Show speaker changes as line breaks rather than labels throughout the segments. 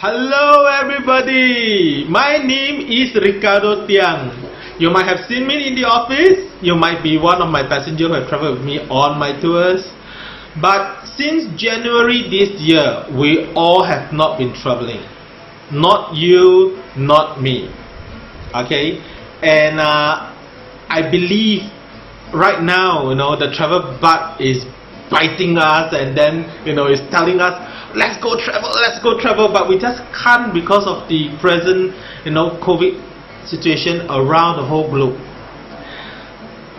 Hello everybody, my name is Ricardo Tiang. You might have seen me in the office, you might be one of my passengers who have traveled with me on my tours. But since January this year, we all have not been traveling. Not you, not me. Okay? And I believe right now, the travel bug is biting us, and then, it's telling us, let's go travel, but we just can't because of the present, COVID situation around the whole globe.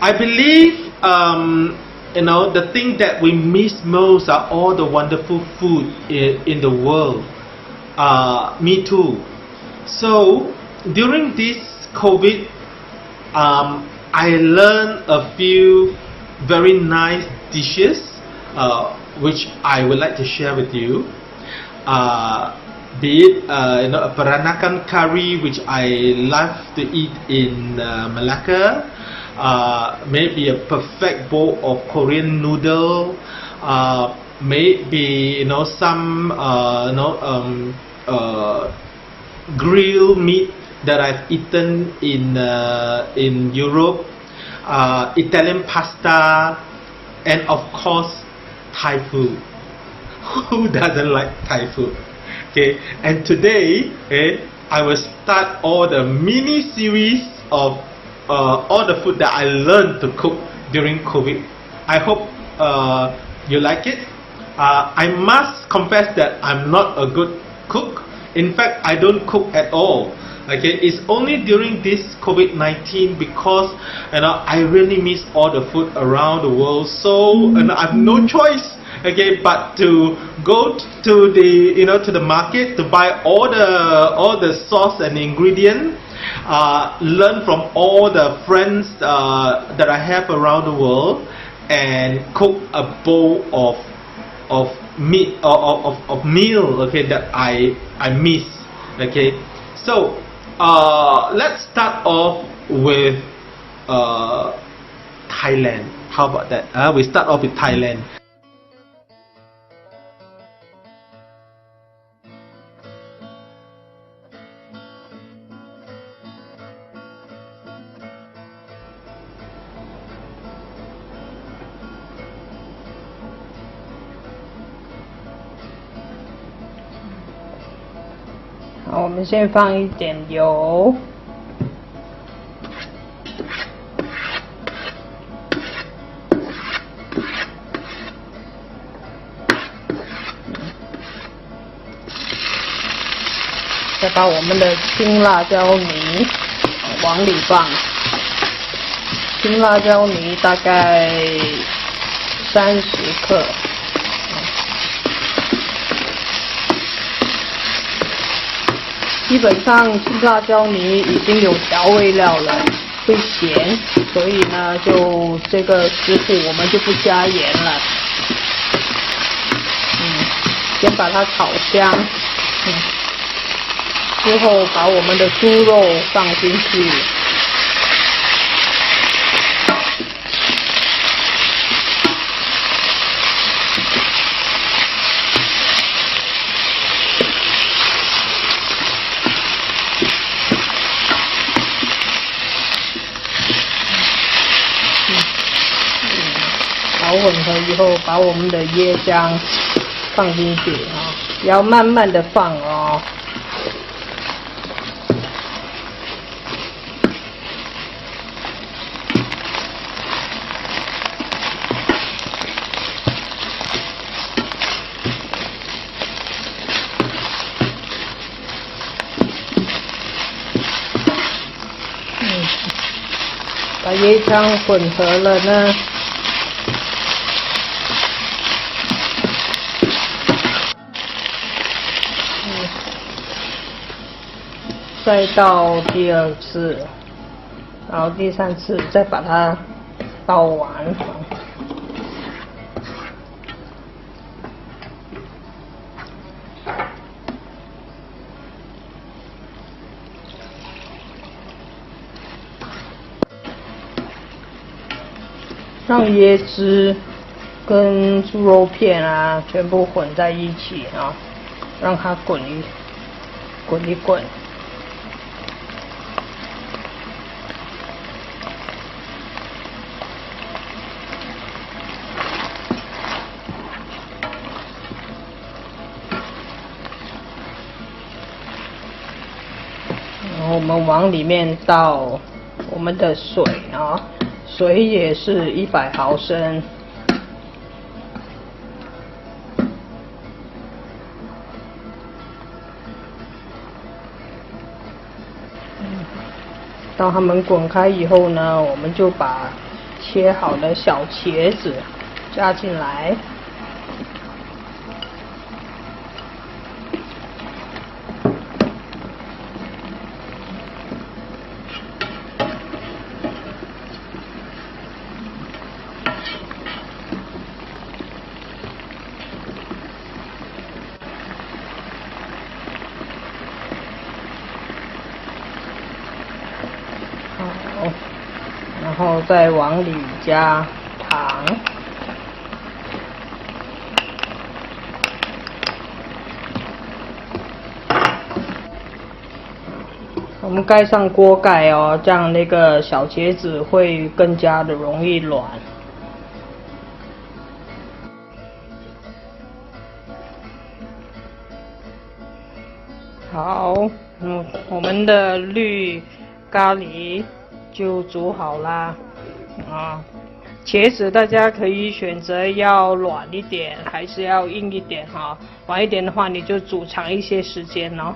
I believe, the thing that we miss most are all the wonderful food in the world. Me too. So, during this COVID, I learned a few very nice dishes which I would like to share with you. Be it a Peranakan curry, which I love to eat in Malacca. Maybe a perfect bowl of Korean noodle. Maybe some grilled meat that I've eaten in Europe. Italian pasta, and of course Thai food. Who doesn't like Thai food? Okay, and today I will start all the mini series of all the food that I learned to cook during COVID. I hope you like it. I must confess that I'm not a good cook. In fact, I don't cook at all. Okay, it's only during this COVID-19 because I really miss all the food around the world. So I have no choice, but to go to the market to buy all the sauce and ingredient. Learn from all the friends that I have around the world, and cook a bowl of meat or of meal, that I miss. So let's start off with Thailand. How about that? We start off with Thailand.
好，我们先放一点油，再把我们的青辣椒泥往里放，青辣椒泥大概30克。基本上青辣椒泥已经有调味料了，会咸，所以呢，就这个食谱我们就不加盐了。先把它炒香，之后把我们的猪肉放进去。炒混合以后，把我们的椰浆放进去要慢慢的放哦。把椰浆混合了呢，再倒第2次，然后第3次再把它倒完。让椰汁跟猪肉片全部混在一起让它滚滚一滚。然后我们往里面倒我们的水啊，水也是100毫升。当它们滚开以后呢，我们就把切好的小茄子加进来。好，然后再往里加糖。我们盖上锅盖哦，这样那个小茄子会更加的容易软。好，我们的绿咖喱就煮好啦。茄子大家可以选择要软一点，还是要硬一点哈。软一点的话，你就煮长一些时间哦。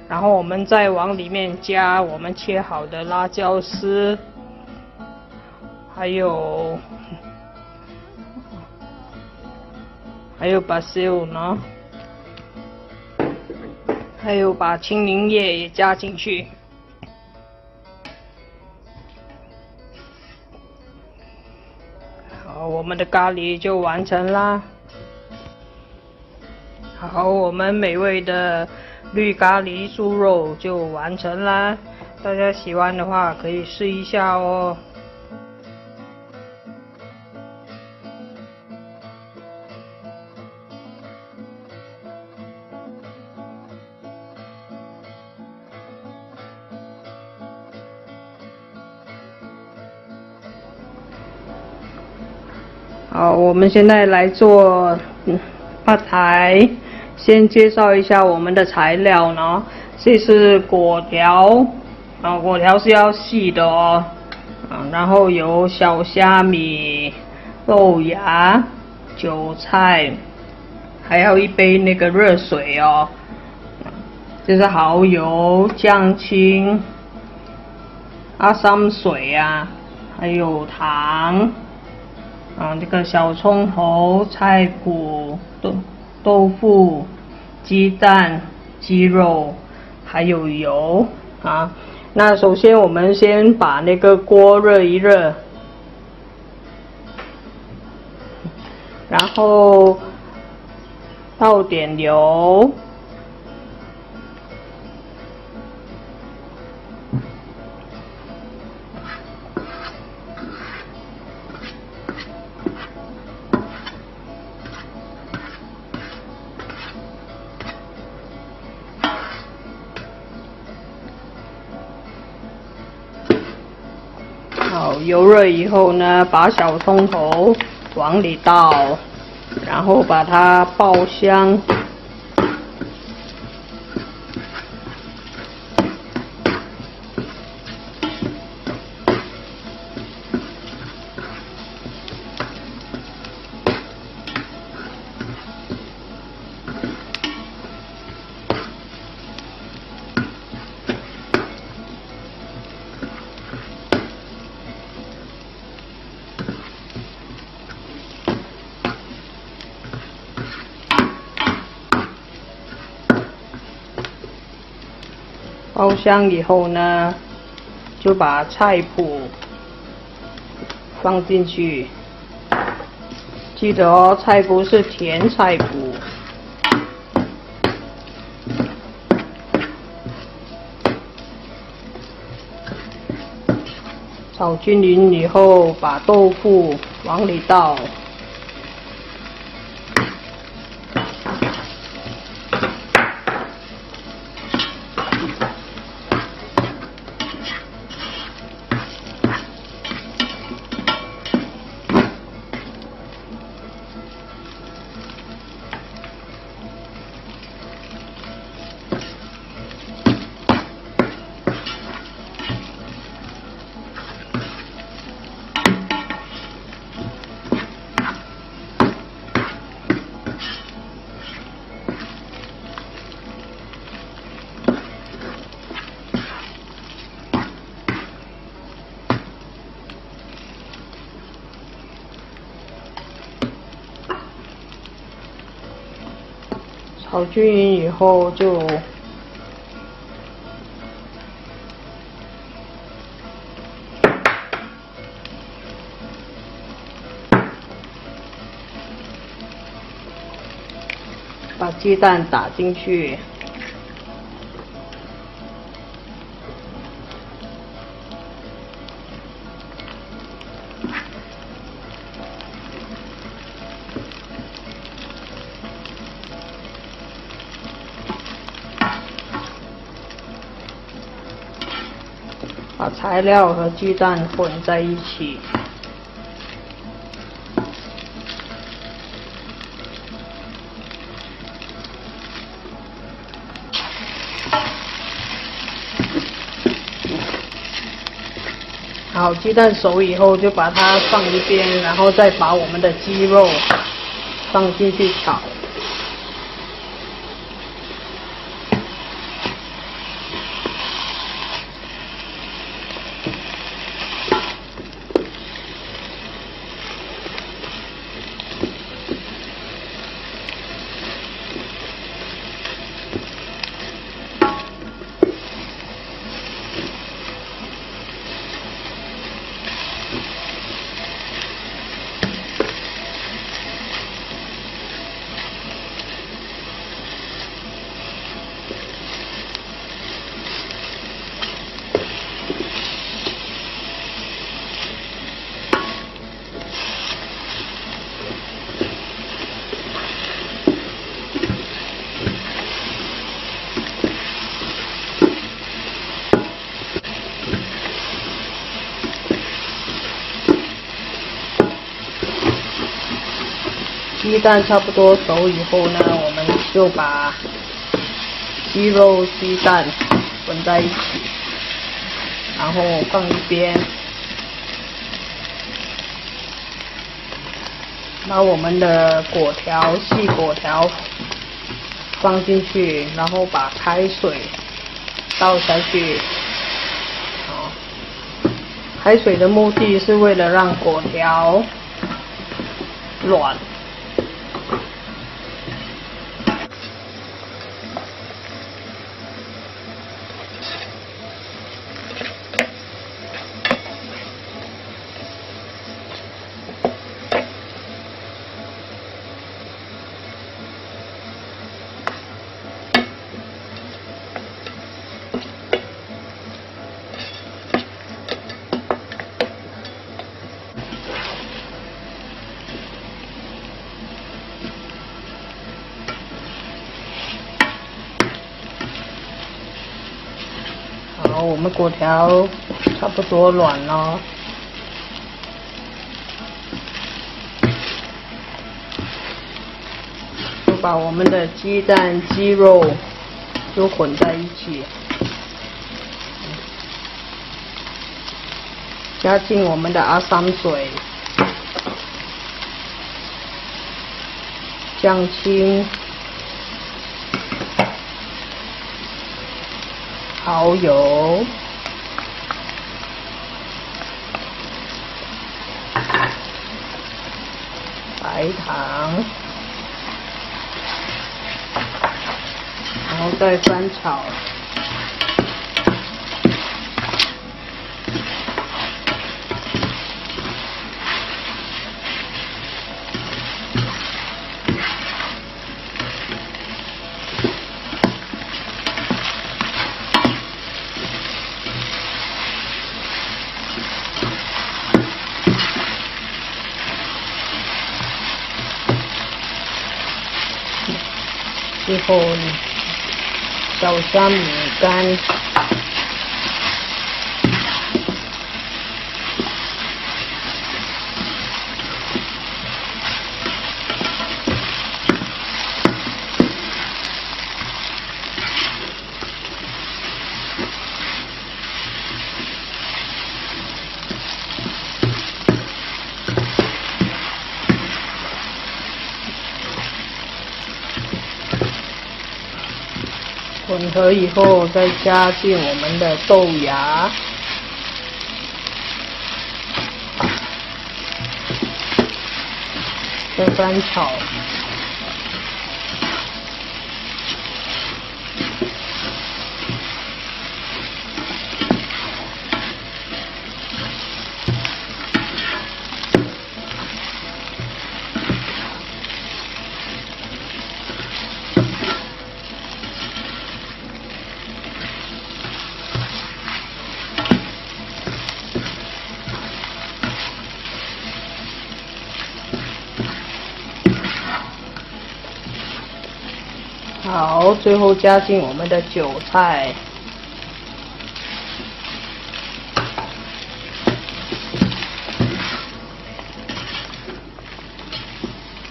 然后我们再往里面加我们切好的辣椒丝，还有basil 呢，还有把青柠叶也加进去。好，我们的咖喱就完成啦。好，我们美味的绿咖喱猪肉就完成啦。大家喜欢的话可以试一下哦。好，我们现在来做pad thai。先介绍一下我们的材料呢，这是粿条，粿条是要细的哦，然后有小虾米、豆芽、韭菜，还要一杯那个热水哦，这是蚝油、酱青、阿三水啊，还有糖。这个小葱头、菜脯、豆腐、鸡蛋、鸡肉，还有油啊。那首先我们先把那个锅热一热，然后倒点油。好，油热以后呢，把小葱头往里倒，然后把它爆香。爆香以后呢，就把菜脯放进去，记得哦，菜脯是甜菜脯。炒均匀以后，把豆腐往里倒。炒均匀以后就把鸡蛋打进去，把材料和鸡蛋混在一起。好，鸡蛋熟以后就把它放一边，然后再把我们的鸡肉放进去炒。鸡蛋差不多熟以后呢，我们就把鸡肉、鸡蛋混在一起，然后放一边，把我们的果条、细果条放进去，然后把开水倒下去。开水的目的是为了让果条软。好，我们果条差不多软了，就把我们的鸡蛋、鸡肉就混在一起，加进我们的阿三水、酱青、蚝油、白糖，然后再翻炒。最后小虾米干，混合以后再加进我们的豆芽，再翻炒。好，最后加进我们的韭菜。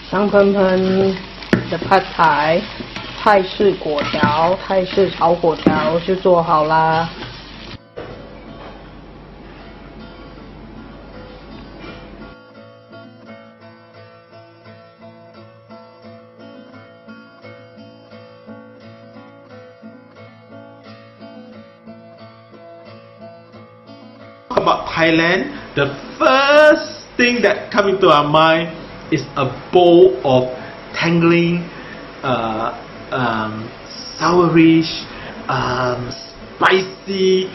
香喷喷的帕台，泰式粿条、泰式炒粿条就做好啦。
About Thailand, the first thing that comes into our mind is a bowl of tangling, sourish, spicy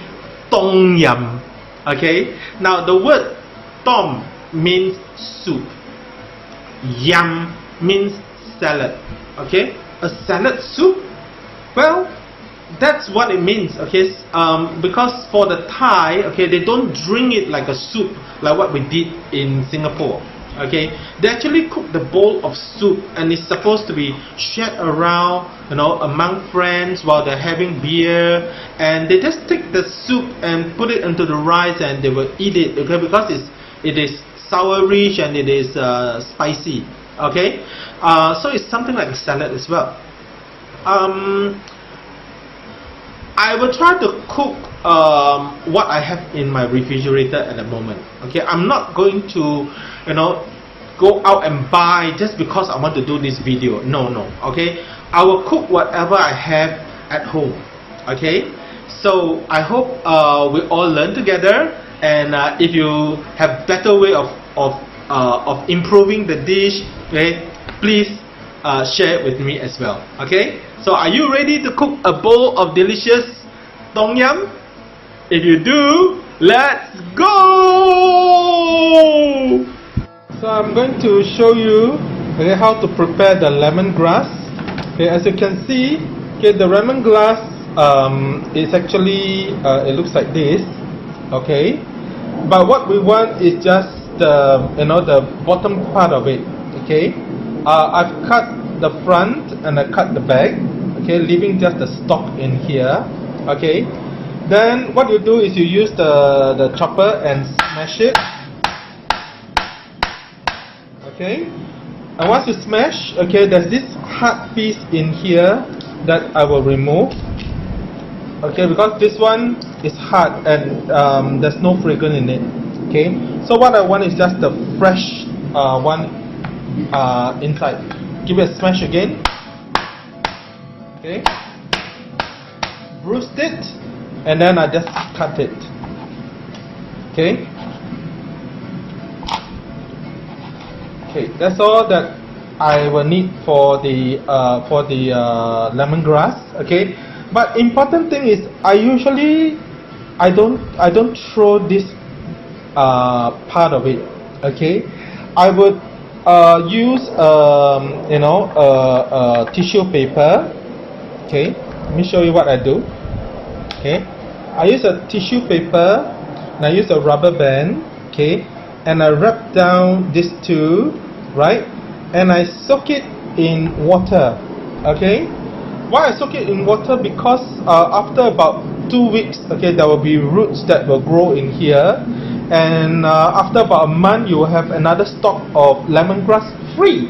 tom yum. Okay, now the word tom means soup, yum means salad. Okay, a salad soup. Well, that's what it means, okay? Because for the Thai, okay, they don't drink it like a soup, like what we did in Singapore, okay? They actually cook the bowl of soup, and it's supposed to be shared around, you know, among friends while they're having beer, and they just take the soup and put it into the rice, and they will eat it, okay? Because it is sourish and it is spicy, okay? So it's something like a salad as well. I will try to cook what I have in my refrigerator at the moment. Okay, I'm not going to, you know, go out and buy just because I want to do this video. No. Okay, I will cook whatever I have at home. Okay, so I hope we all learn together. And if you have better way of improving the dish, okay, please share it with me as well. Okay, so are you ready to cook a bowl of delicious tom yum? If you do, let's go! So I'm going to show you, okay, how to prepare the lemongrass. Okay, as you can see, okay, the lemongrass is actually it looks like this. Okay, but what we want is just the, you know, the bottom part of it. Okay, I've cut the front and I cut the back, okay, leaving just the stalk in here. Okay, then what you do is you use the chopper and smash it. Okay, and once you smash, okay, there's this hard piece in here that I will remove. Okay, because this one is hard and there's no fragrance in it. Okay, so what I want is just the fresh one inside. Give it a smash again. Okay, bruised it, and then I just cut it. Okay, that's all that I will need for the lemongrass. Okay, but important thing is I don't throw this part of it. Okay, I would use you know, tissue paper. Okay, let me show you what I do. Okay, I use a tissue paper and I use a rubber band. Okay, and I wrap down these two, right, and I soak it in water. Okay, why I soak it in water? Because after about 2 weeks, okay, there will be roots that will grow in here, and after about a month you will have another stalk of lemongrass free.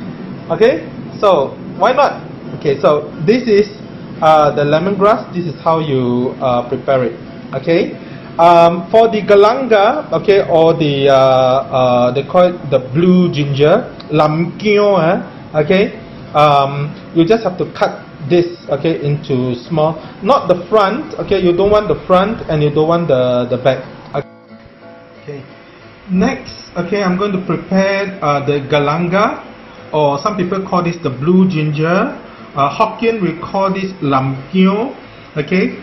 Okay, so why not? Okay, so this is the lemongrass. This is how you prepare it. Okay, for the galanga, okay, or the they call it the blue ginger, lam kio, okay, you just have to cut this, okay, into small, not the front. Okay, you don't want the front and you don't want the back. Okay, next, okay, I'm going to prepare the galanga, or some people call this the blue ginger. Hokkien we call this lam kio. Okay,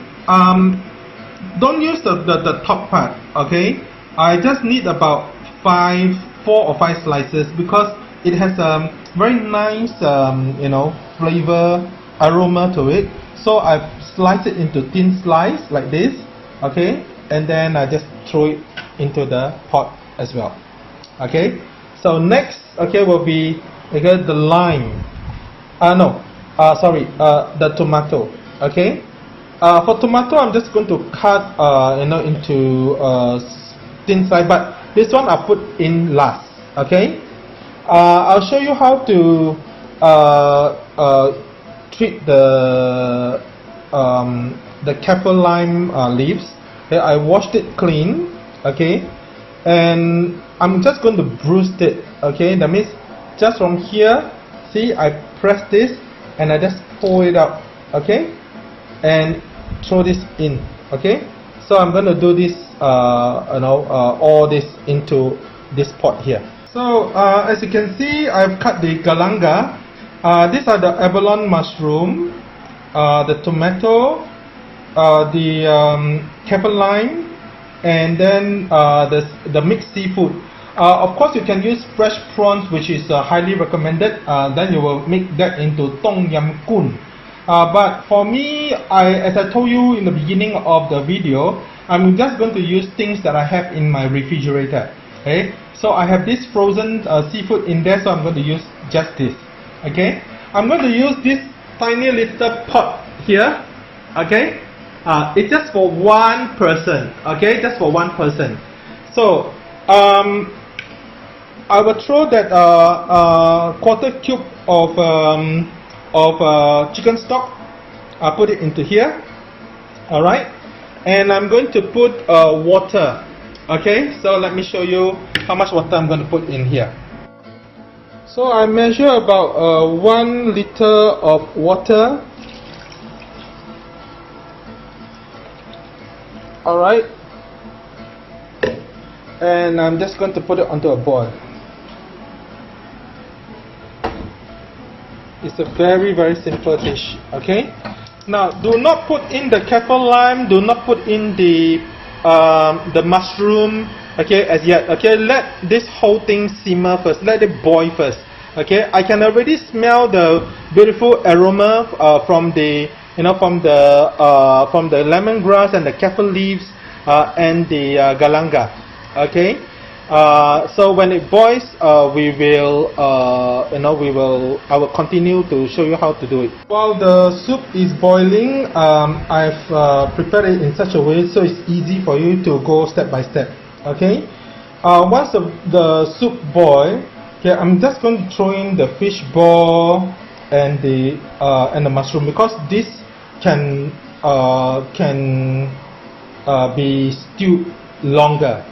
don't use the top part. Okay, I just need about 4 or 5 slices because it has a very nice you know, flavor, aroma to it. So I've sliced it into thin slice like this. Okay, and then I just throw it into the pot as well. Okay, so next, okay, will be, okay, the lime. No, the tomato. Okay. For tomato, I'm just going to cut into thin slice, but this one I put in last. Okay. I'll show you how to treat the kaffir lime leaves. Okay, I washed it clean. Okay, and I'm just going to bruise it. Okay, that means just from here, see, I press this and I just pull it out. Okay, and throw this in. Okay, so I'm going to do this all this into this pot here. So as you can see, I've cut the galanga. These are the abalone mushroom, the tomato, the kaffir lime, and then the mixed seafood. Of course, you can use fresh prawns, which is highly recommended. Then you will make that into tom yam goong. But for me, as I told you in the beginning of the video, I'm just going to use things that I have in my refrigerator. Okay, so I have this frozen seafood in there, so I'm going to use just this. Okay, I'm going to use this tiny little pot here. Okay, it's just for one person. Okay, just for one person. So I will throw that quarter cube of chicken stock. I'll put it into here. All right, and I'm going to put water. Okay, so let me show you how much water I'm going to put in here. So I measure about 1 liter of water. All right, and I'm just going to put it onto a boil. It's a very simple dish. Okay, now do not put in the kaffir lime, do not put in the mushroom, okay, as yet. Okay, let this whole thing simmer first, let it boil first. Okay, I can already smell the beautiful aroma from the lemongrass and the kaffir leaves and the galanga. Okay, so when it boils, I will continue to show you how to do it. While the soup is boiling, I've prepared it in such a way so it's easy for you to go step by step. Okay, once the soup boils, okay, I'm just going to throw in the fish ball and the mushroom, because this can be stewed longer.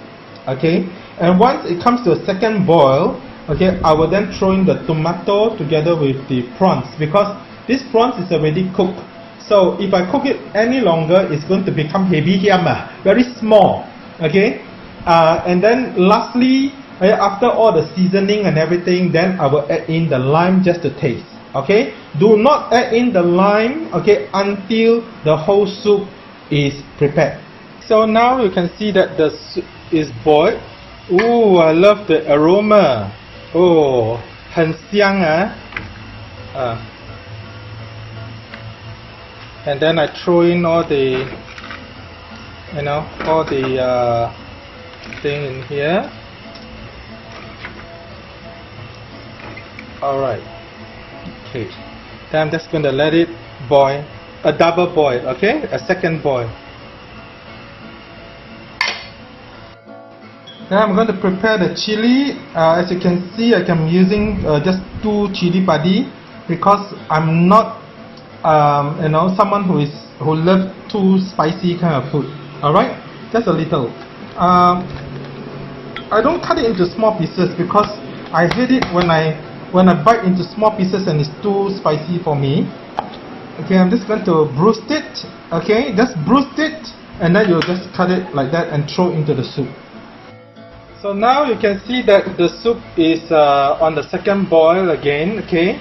Okay, and once it comes to a second boil, okay, I will then throw in the tomato together with the prawns, because this prawns is already cooked. So if I cook it any longer, it's going to become heavy yama, very small. Okay, and then lastly, after all the seasoning and everything, then I will add in the lime just to taste. Okay, do not add in the lime, okay, until the whole soup is prepared. So now you can see that the soup is boiled. Ooh, I love the aroma. Oh, 很香 and then I throw in all the thing in here. Alright, okay, then I'm just going to let it boil, a double boil, okay, a second boil. Now I'm going to prepare the chili. As you can see, I'm using just 2 chili padi, because I'm not someone who loves too spicy kind of food. Alright, just a little. I don't cut it into small pieces because I hate it when I bite into small pieces and it's too spicy for me. Okay, I'm just going to bruise it. Okay, just bruise it, and then you'll just cut it like that and throw into the soup. So now you can see that the soup is on the second boil again. Okay,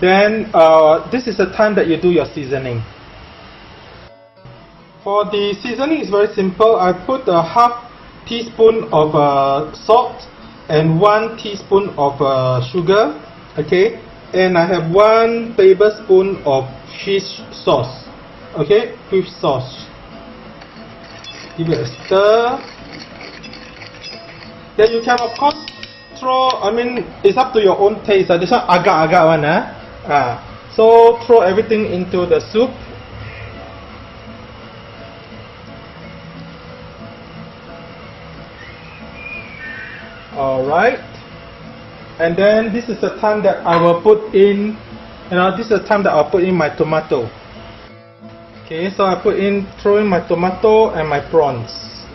then this is the time that you do your seasoning. For the seasoning, it's very simple. I put a half teaspoon of salt and 1 teaspoon of sugar. Okay, and I have 1 tablespoon of fish sauce. Okay, fish sauce. Give it a stir. Then you can of course throw, it's up to your own taste. This one agak-agak one. So throw everything into the soup. Alright. And then this is the time that I will put in, this is the time that I'll put in my tomato. Okay, so I throw in my tomato and my prawns.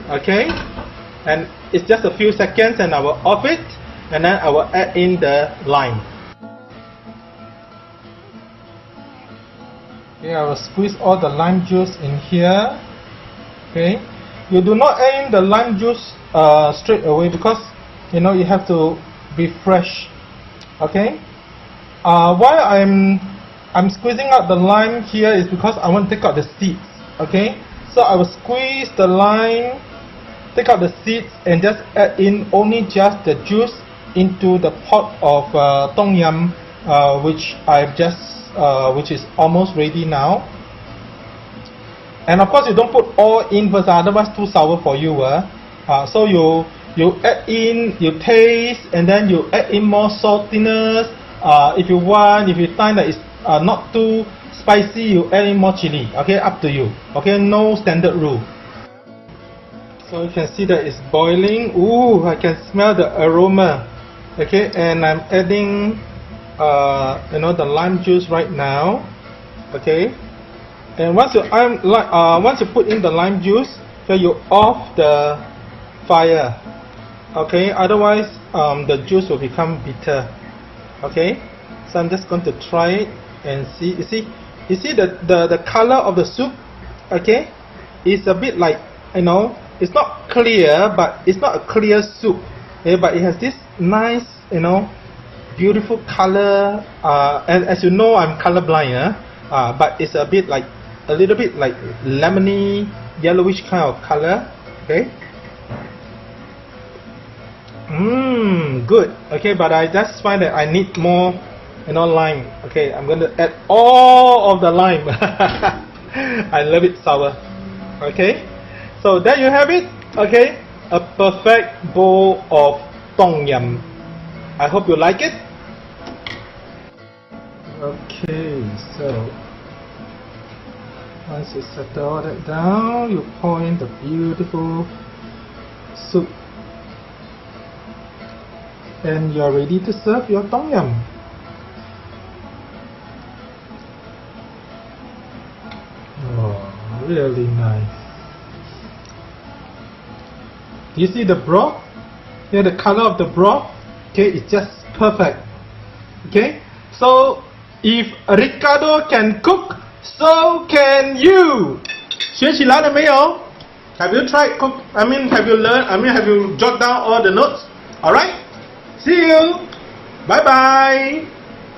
Okay, and it's just a few seconds and I will off it, and then I will add in the lime. Okay, I will squeeze all the lime juice in here. Okay, you do not add in the lime juice straight away because you have to be fresh. Okay, why I'm squeezing out the lime here is because I want to take out the seeds. Okay, so I will squeeze the lime, take out the seeds, and just add in only just the juice into the pot of tom yum, which which is almost ready now. And of course, you don't put all in first, otherwise too sour for you. So you add in, you taste, and then you add in more saltiness. If you want, if you find that it's not too spicy, you add in more chili. Okay, up to you. Okay, no standard rule. So you can see that it's boiling. Ooh, I can smell the aroma. Okay, and I'm adding the lime juice right now. Okay, and once you put in the lime juice, okay, you off the fire. Okay, otherwise the juice will become bitter. Okay, so I'm just going to try it and see. You see the color of the soup. Okay, it's a bit like, it's not clear, but it's not a clear soup. Okay, but it has this nice, beautiful color. And as you know, I'm colorblind. But it's a little bit like lemony, yellowish kind of color. Okay. Good. Okay, but I just find that I need more, lime. Okay, I'm going to add all of the lime. I love it sour. Okay, so there you have it. Okay, a perfect bowl of tom yum. I hope you like it. Okay, so once you settle all that down, you pour in the beautiful soup. And you're ready to serve your tom yum. Oh, really nice. Do you see the broth? Yeah, the color of the broth. Okay, it's just perfect. Okay, so if Ricardo can cook, so can you. 学起来了没有? Have you tried cook? Have you learned? Have you jot down all the notes? Alright? See you. Bye bye.